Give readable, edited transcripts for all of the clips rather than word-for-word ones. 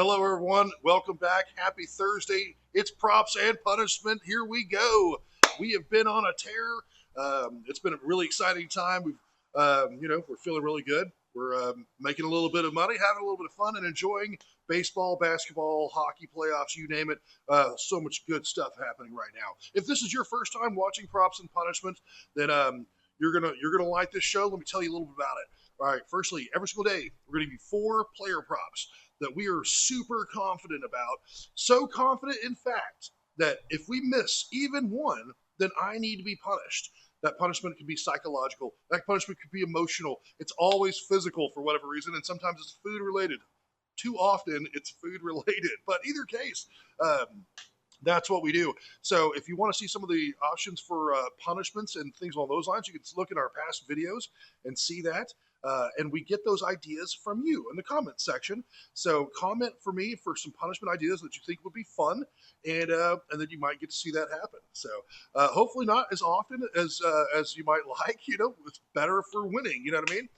Hello, everyone. Welcome back. Happy Thursday. It's props and punishment. Here we go. We have been on a tear. It's been a really exciting time. We're feeling really good. We're making a little bit of money, having a little bit of fun, and enjoying baseball, basketball, hockey playoffs, you name it. So much good stuff happening right now. If this is your first time watching props and punishment, then you're gonna like this show. Let me tell you a little bit about it. All right. Firstly, every single day we're going to give you four player props that we are super confident about. So confident, in fact, that if we miss even one, then I need to be punished. That punishment could be psychological. That punishment could be emotional. It's always physical for whatever reason, and sometimes it's food related. Too often, it's food related. But either case, that's what we do. So if you want to see some of the options for punishments and things along those lines, you can look at our past videos and see that. And we get those ideas from you in the comment section. So comment for me for some punishment ideas that you think would be fun, and then you might get to see that happen. So hopefully not as often as you might like. It's better for winning. You know what I mean?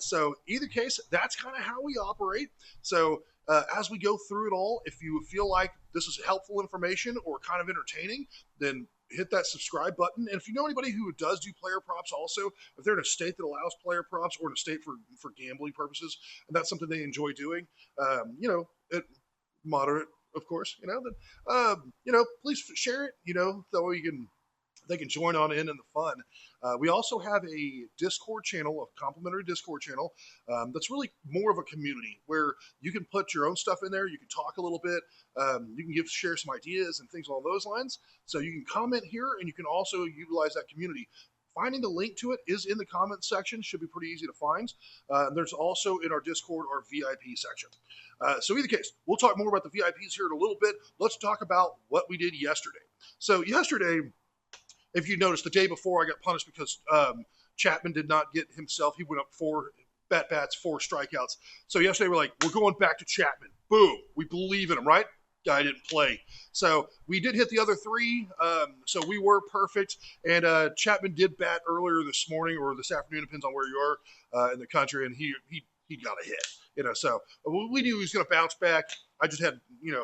So either case, that's kind of how we operate. So as we go through it all, if you feel like this is helpful information or kind of entertaining, then hit that subscribe button. And if you know anybody who does do player props also, if they're in a state that allows player props or in a state for gambling purposes, and that's something they enjoy doing, at moderate, of course, then, please share it, that way they can join on in the fun. We also have a Discord channel, a complimentary Discord channel, that's really more of a community where you can put your own stuff in there. You can talk a little bit. You can share some ideas and things along those lines. So you can comment here, and you can also utilize that community. Finding the link to it is in the comments section. Should be pretty easy to find. There's also in our Discord our VIP section. So either case, we'll talk more about the VIPs here in a little bit. Let's talk about what we did yesterday. So yesterday, if you notice, the day before I got punished because Chapman did not get himself. He went up four bats, four strikeouts. So yesterday we're going back to Chapman. Boom. We believe in him, right? Guy didn't play. So we did hit the other three. So we were perfect. And Chapman did bat earlier this morning or this afternoon, depends on where you are in the country, and he got a hit. So we knew he was going to bounce back. I just had,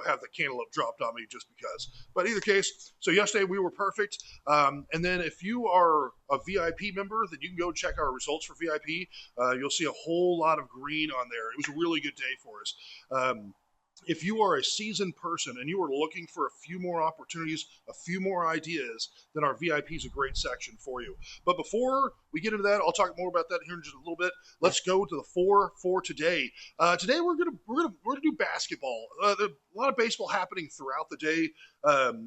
have the cantaloupe dropped on me just because. But either case, so yesterday we were perfect. And then if you are a VIP member, then you can go check our results for VIP. You'll see a whole lot of green on there. It was a really good day for us. If you are a seasoned person and you are looking for a few more opportunities, a few more ideas, then our VIP is a great section for you. But before we get into that, I'll talk more about that here in just a little bit. Let's go to the four for today. Today we're gonna do basketball. There's a lot of baseball happening throughout the day,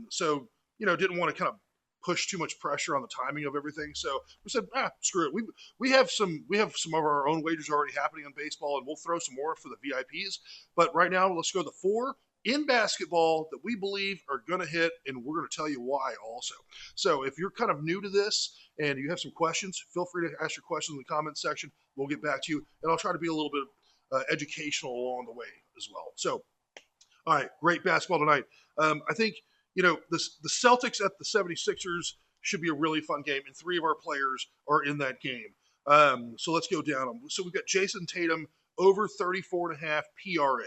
so didn't want to kind of push too much pressure on the timing of everything. So we said, screw it. We have some of our own wagers already happening on baseball, and we'll throw some more for the VIPs. But right now, let's go to the four in basketball that we believe are going to hit, and we're going to tell you why also. So if you're kind of new to this and you have some questions, feel free to ask your questions in the comments section. We'll get back to you, and I'll try to be a little bit educational along the way as well. So, all right, great basketball tonight. I think the Celtics at the 76ers should be a really fun game, and three of our players are in that game. So let's go down them. So we've got Jason Tatum over 34.5 PRA.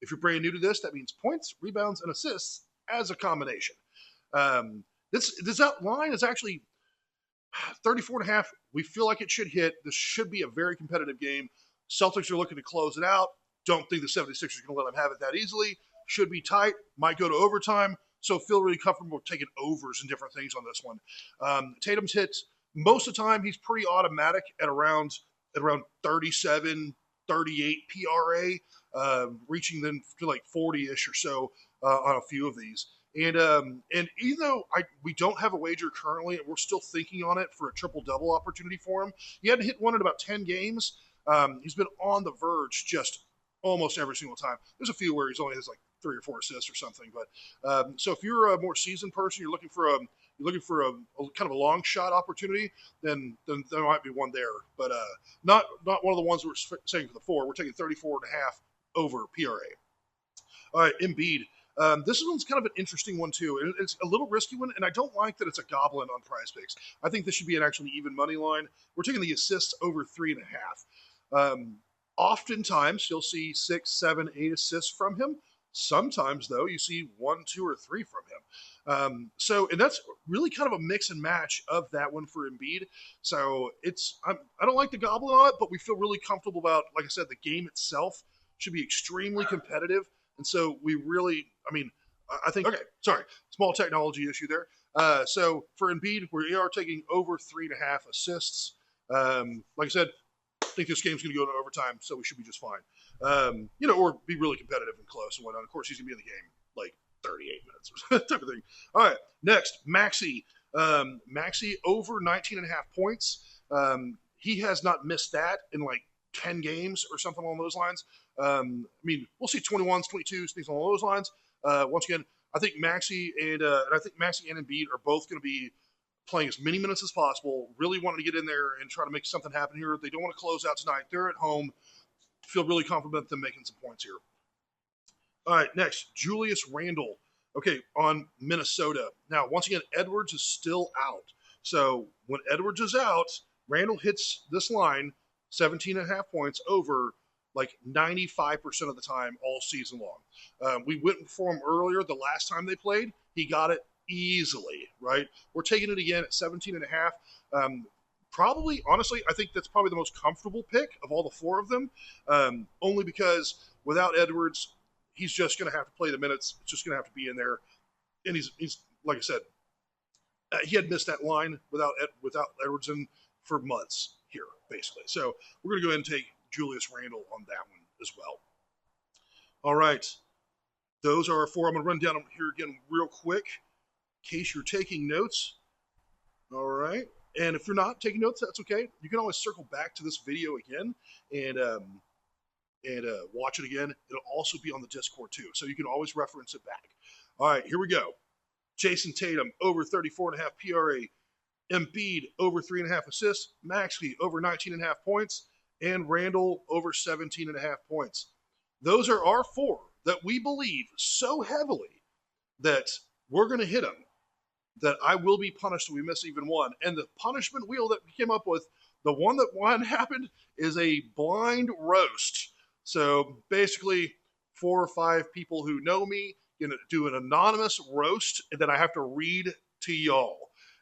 If you're brand new to this, that means points, rebounds, and assists as a combination. This line is actually 34.5. We feel like it should hit. This should be a very competitive game. Celtics are looking to close it out. Don't think the 76ers are going to let them have it that easily. Should be tight. Might go to overtime. So feel really comfortable taking overs and different things on this one. Tatum's hits, most of the time, he's pretty automatic at around 37, 38 PRA, reaching then to like 40-ish or so on a few of these. And even though we don't have a wager currently, and we're still thinking on it for a triple-double opportunity for him, he hadn't hit one in about 10 games. He's been on the verge just almost every single time. There's a few where he's only has like 3 or 4 assists or something. But so if you're a more seasoned person, you're looking for a kind of a long shot opportunity, then there might be one there. But not one of the ones we're saying for the four. We're taking 34.5 over PRA. All right, Embiid. This one's kind of an interesting one too. It's a little risky one, and I don't like that it's a goblin on Prize Picks. I think this should be an actually even money line. We're taking the assists over 3.5. Oftentimes, you'll see 6, 7, 8 assists from him. Sometimes, though, you see 1, 2, or 3 from him. And that's really kind of a mix and match of that one for Embiid. So I don't like the gobbling on it, but we feel really comfortable about, like I said, the game itself should be extremely competitive. And so we really, I think, okay, sorry, small technology issue there. So for Embiid, we are taking over 3.5 assists. Like I said, I think this game's going to go to overtime, so we should be just fine. Or be really competitive and close and whatnot. Of course, he's going to be in the game like 38 minutes or type of thing. All right, next, Maxey. Maxey over 19.5 points. He has not missed that in like 10 games or something along those lines. We'll see 21s, 22s, things along those lines. Once again, I think Maxey and Embiid are both going to be playing as many minutes as possible, really wanting to get in there and try to make something happen here. They don't want to close out tonight. They're at home. Feel really confident them making some points here. All right, next, Julius Randle. Okay, on Minnesota. Now, once again, Edwards is still out. So when Edwards is out, Randle hits this line, 17.5 points over like 95% of the time all season long. We went for him earlier the last time they played. He got it easily, right? We're taking it again at 17.5. Probably, honestly, I think that's probably the most comfortable pick of all the four of them, only because without Edwards, he's just going to have to play the minutes. It's just going to have to be in there. And he's like I said, he had missed that line without Edwards in for months here, basically. So we're going to go ahead and take Julius Randle on that one as well. All right. Those are our four. I'm going to run down them here again real quick in case you're taking notes. All right. And if you're not taking notes, that's okay. You can always circle back to this video again and watch it again. It'll also be on the Discord too, so you can always reference it back. All right, here we go. Jason Tatum, over 34.5 PRA. Embiid, over 3.5 assists. Maxey, over 19.5 points. And Randle, over 17.5 points. Those are our four that we believe so heavily that we're going to hit them, that I will be punished if we miss even one. And the punishment wheel that we came up with, the one that happened, is a blind roast. So basically, 4 or 5 people who know me going to do an anonymous roast that I have to read to y'all.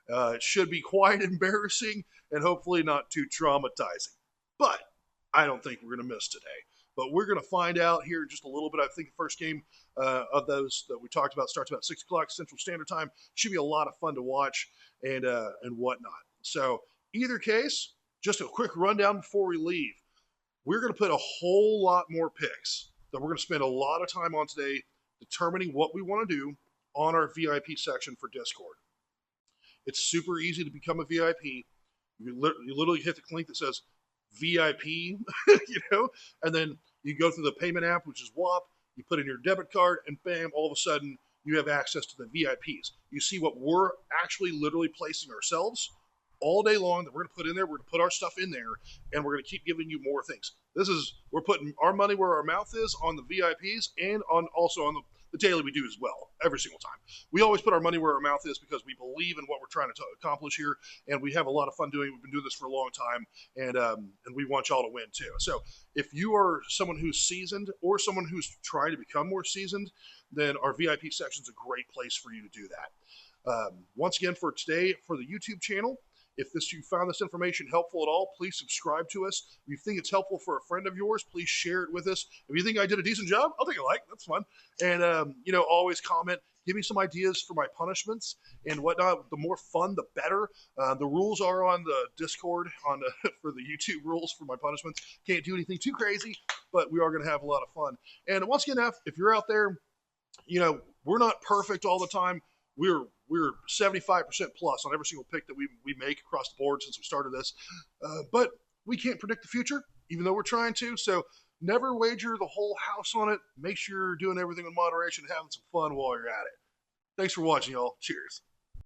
It should be quite embarrassing and hopefully not too traumatizing. But I don't think we're going to miss today. But we're going to find out here in just a little bit. I think the first game of those that we talked about starts about 6 o'clock Central Standard Time. Should be a lot of fun to watch and whatnot. So either case, just a quick rundown before we leave. We're going to put a whole lot more picks that we're going to spend a lot of time on today determining what we want to do on our VIP section for Discord. It's super easy to become a VIP. You literally hit the link that says VIP, and then you go through the payment app, which is WAP. You put in your debit card, and bam, all of a sudden, you have access to the VIPs. You see what we're actually literally placing ourselves all day long that we're going to put in there. We're going to put our stuff in there, and we're going to keep giving you more things. We're putting our money where our mouth is on the VIPs and also on the daily we do as well, every single time. We always put our money where our mouth is because we believe in what we're trying to accomplish here, and we have a lot of fun doing it. We've been doing this for a long time, and we want y'all to win too. So if you are someone who's seasoned or someone who's trying to become more seasoned, then our VIP section is a great place for you to do that. Once again, for today, for the YouTube channel, if you found this information helpful at all, please subscribe to us. If you think it's helpful for a friend of yours, please share it with us. If you think I did a decent job, I'll take a like. That's fun. And, always comment. Give me some ideas for my punishments and whatnot. The more fun, the better. The rules are on the Discord for the YouTube rules for my punishments. Can't do anything too crazy, but we are going to have a lot of fun. And once again, if you're out there, we're not perfect all the time. We're 75% plus on every single pick that we make across the board since we started this. But we can't predict the future, even though we're trying to. So never wager the whole house on it. Make sure you're doing everything in moderation and having some fun while you're at it. Thanks for watching, y'all. Cheers.